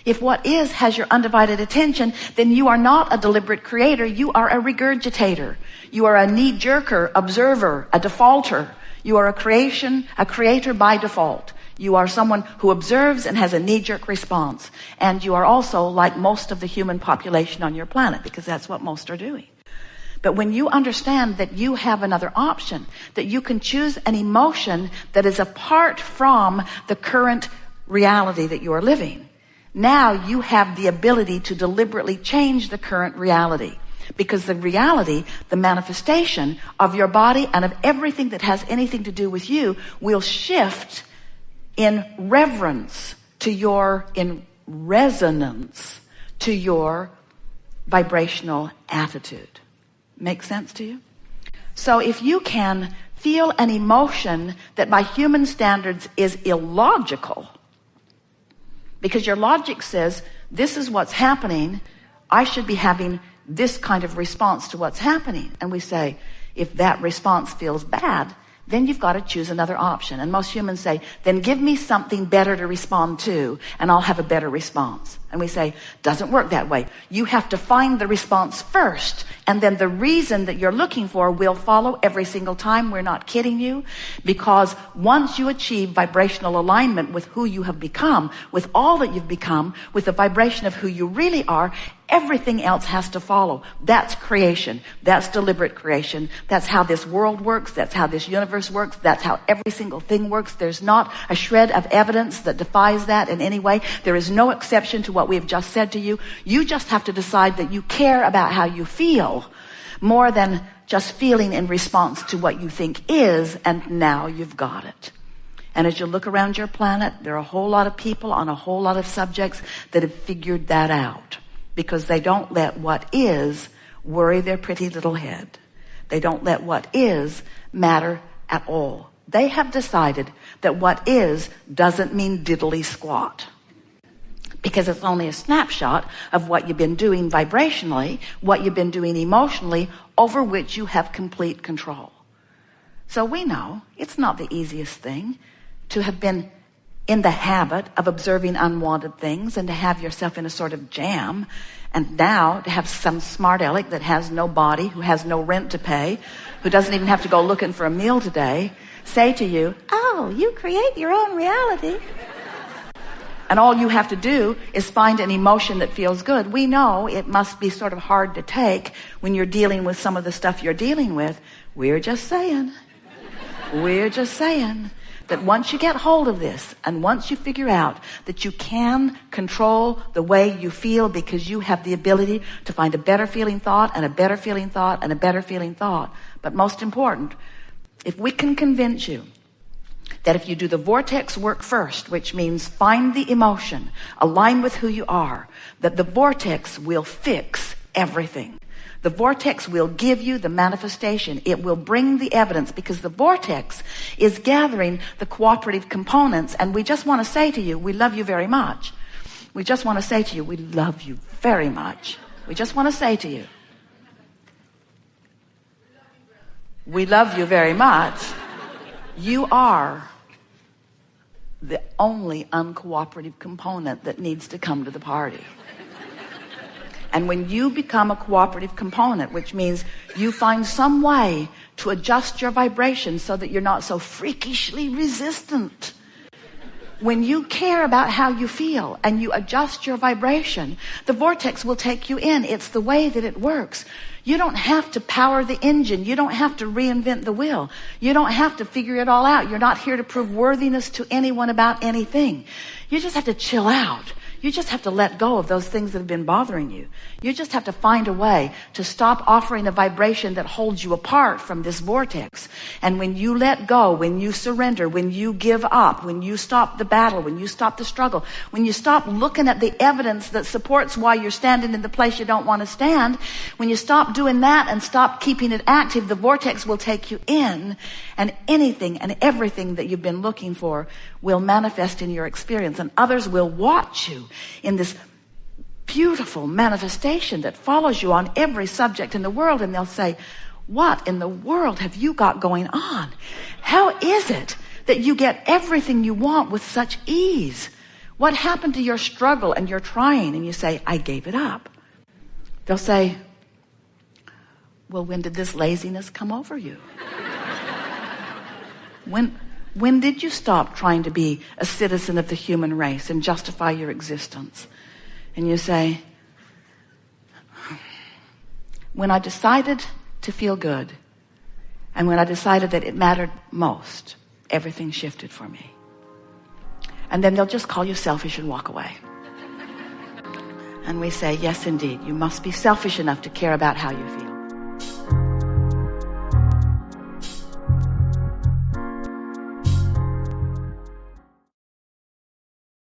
If what is has your undivided attention, then you are not a deliberate creator. You are a regurgitator. You are a knee-jerker, observer, a defaulter. You are a creator by default. You are someone who observes and has a knee-jerk response. And you are also like most of the human population on your planet, because that's what most are doing. But when you understand that you have another option, that you can choose an emotion that is apart from the current reality that you are living, now you have the ability to deliberately change the current reality. Because the reality, the manifestation of your body and of everything that has anything to do with you will shift in reverence to your, in resonance to your vibrational attitude. Make sense to you? So if you can feel an emotion that by human standards is illogical, because your logic says, this is what's happening, I should be having this kind of response to what's happening. And we say, if that response feels bad, then you've got to choose another option. And most humans say, then give me something better to respond to, and I'll have a better response. And we say, doesn't work that way. You have to find the response first, and then the reason that you're looking for will follow every single time. We're not kidding you, because once you achieve vibrational alignment with who you have become, with all that you've become, with the vibration of who you really are, everything else has to follow. That's creation. That's deliberate creation. That's how this world works. That's how this universe works. That's how every single thing works. There's not a shred of evidence that defies that in any way. There is no exception to what we have just said to you. You just have to decide that you care about how you feel more than just feeling in response to what you think is, and now you've got it. And as you look around your planet, there are a whole lot of people on a whole lot of subjects that have figured that out, because they don't let what is worry their pretty little head. They don't let what is matter at all. They have decided that what is doesn't mean diddly squat, because it's only a snapshot of what you've been doing vibrationally, what you've been doing emotionally, over which you have complete control. So we know it's not the easiest thing to have been in the habit of observing unwanted things and to have yourself in a sort of jam, and now to have some smart aleck that has no body, who has no rent to pay, who doesn't even have to go looking for a meal today, say to you, oh, you create your own reality. And all you have to do is find an emotion that feels good. We know it must be sort of hard to take when you're dealing with some of the stuff you're dealing with. We're just saying that once you get hold of this, and once you figure out that you can control the way you feel, because you have the ability to find a better feeling thought and a better feeling thought and a better feeling thought. But most important, if we can convince you that if you do the vortex work first, which means find the emotion, align with who you are, that the vortex will fix everything. The vortex will give you the manifestation. It will bring the evidence, because the vortex is gathering the cooperative components. And we just want to say to you, we love you very much. We just want to say to you, we love you very much. We just want to say to you, we love you very much. You are the only uncooperative component that needs to come to the party. And when you become a cooperative component, which means you find some way to adjust your vibration so that you're not so freakishly resistant, when you care about how you feel and you adjust your vibration, the vortex will take you in. It's the way that it works. You don't have to power the engine. You don't have to reinvent the wheel. You don't have to figure it all out. You're not here to prove worthiness to anyone about anything. You just have to chill out. You just have to let go of those things that have been bothering you. You just have to find a way to stop offering a vibration that holds you apart from this vortex. And when you let go, when you surrender, when you give up, when you stop the battle, when you stop the struggle, when you stop looking at the evidence that supports why you're standing in the place you don't want to stand, when you stop doing that and stop keeping it active, the vortex will take you in, and anything and everything that you've been looking for will manifest in your experience, and others will watch you in this beautiful manifestation that follows you on every subject in the world, and they'll say, what in the world have you got going on? How is it that you get everything you want with such ease? what happened to your struggle and your trying? And you say, I gave it up. They'll say, well, when did this laziness come over you? When did you stop trying to be a citizen of the human race and justify your existence? And you say, when I decided to feel good, and when I decided that it mattered most, everything shifted for me. And then they'll just call you selfish and walk away. And we say, yes, indeed, you must be selfish enough to care about how you feel.